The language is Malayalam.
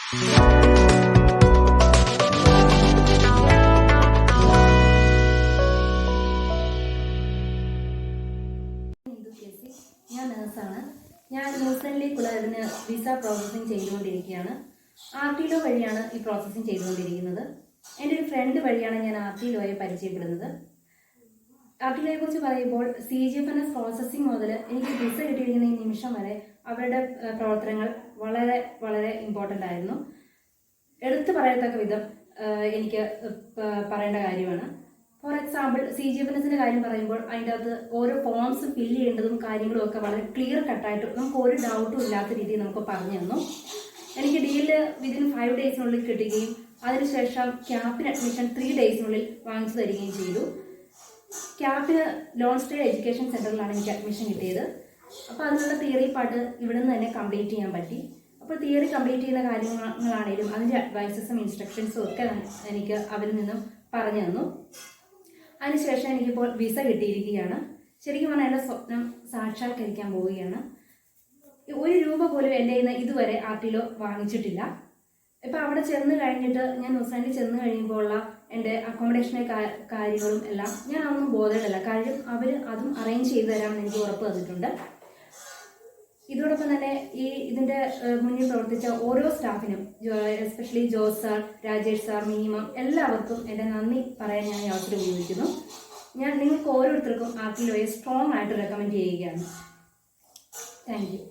ഞാൻ നേഴ്സാണ്. ഞാൻ ന്യൂസിലൻഡിലേക്കുള്ള ഇതിന് വിസ പ്രോസസ്സിങ് ചെയ്തുകൊണ്ടിരിക്കുകയാണ്. ആർട്ടിലോ വഴിയാണ് ഈ പ്രോസസ്സിങ് ചെയ്തുകൊണ്ടിരിക്കുന്നത്. എൻ്റെ ഒരു ഫ്രണ്ട് വഴിയാണ് ഞാൻ ആർട്ടിലോയെ പരിചയപ്പെടുന്നത്. ആർട്ടിലോയെ കുറിച്ച് പറയുമ്പോൾ CGFNS പ്രോസസ്സിങ് മുതൽ എനിക്ക് വിസ കിട്ടിയിരിക്കുന്ന ഈ നിമിഷം വരെ അവരുടെ പ്രവർത്തനങ്ങൾ വളരെ വളരെ ഇമ്പോർട്ടൻ്റ് ആയിരുന്നു. എടുത്തു പറയത്തക്ക വിധം എനിക്ക് പറയേണ്ട കാര്യമാണ്. ഫോർ എക്സാമ്പിൾ CGFNSന്റെ കാര്യം പറയുമ്പോൾ അതിൻ്റെ അകത്ത് ഓരോ ഫോംസ് ഫില്ല് ചെയ്യേണ്ടതും കാര്യങ്ങളും ഒക്കെ വളരെ ക്ലിയർ കട്ടായിട്ട് നമുക്ക് ഒരു ഡൗട്ടും ഇല്ലാത്ത രീതിയിൽ നമുക്ക് പറഞ്ഞു തന്നു. എനിക്ക് ഡീല് വിതിൻ 5 ഡേയ്സിനുള്ളിൽ കിട്ടുകയും അതിനുശേഷം ക്യാപ്പിന് അഡ്മിഷൻ 3 ഡേയ്സിനുള്ളിൽ വാങ്ങിച്ചു തരികയും ചെയ്തു. ക്യാപ്പിന് ലോൺ സ്റ്റേ എഡ്യൂക്കേഷൻ സെൻ്ററിലാണ് എനിക്ക് അഡ്മിഷൻ കിട്ടിയത്. അപ്പോൾ അതിനുള്ള തിയറി പാർട്ട് ഇവിടെ നിന്ന് തന്നെ കംപ്ലീറ്റ് ചെയ്യാൻ പറ്റി. അപ്പോൾ തിയറി കംപ്ലീറ്റ് ചെയ്യുന്ന കാര്യങ്ങളാണേലും അതിൻ്റെ അഡ്വൈസസും ഇൻസ്ട്രക്ഷൻസും ഒക്കെ എനിക്ക് അവരിൽ നിന്നും പറഞ്ഞു തന്നു. അതിനുശേഷം എനിക്കിപ്പോൾ വിസ കിട്ടിയിരിക്കുകയാണ്. ശരിക്കും പറഞ്ഞാൽ എൻ്റെ സ്വപ്നം സാക്ഷാത്കരിക്കാൻ പോവുകയാണ്. 1 രൂപ പോലും എൻ്റെ കയ്യിൽ നിന്ന് ഇതുവരെ ആർട്ടിലോ വാങ്ങിച്ചിട്ടില്ല. ഇപ്പം അവിടെ ചെന്ന് കഴിഞ്ഞിട്ട് ഞാൻ ന്യൂസിലാൻഡിൽ ചെന്ന് കഴിയുമ്പോൾ ഉള്ള എൻ്റെ അക്കോമഡേഷനെ കാര്യങ്ങളും എല്ലാം ഞാൻ അതൊന്നും ബോധമില്ല. കാര്യം അവർ അതും അറേഞ്ച് ചെയ്തു തരാമെന്ന് എനിക്ക് ഉറപ്പ് തന്നിട്ടുണ്ട്. ഇതോടൊപ്പം തന്നെ ഇതിൻ്റെ മുന്നിൽ പ്രവർത്തിച്ച ഓരോ സ്റ്റാഫിനും, especially Jose sir, Rajesh sir, minimum എല്ലാവർക്കും എൻ്റെ നന്ദി പറയാൻ ഞാൻ ഈ അവസരം ഉപയോഗിക്കുന്നു. ഞാൻ നിങ്ങൾക്ക് ഓരോരുത്തർക്കും ആർട്ടിലോയെ സ്ട്രോങ് ആയിട്ട് റെക്കമെൻഡ് ചെയ്യുകയാണ്. Thank you.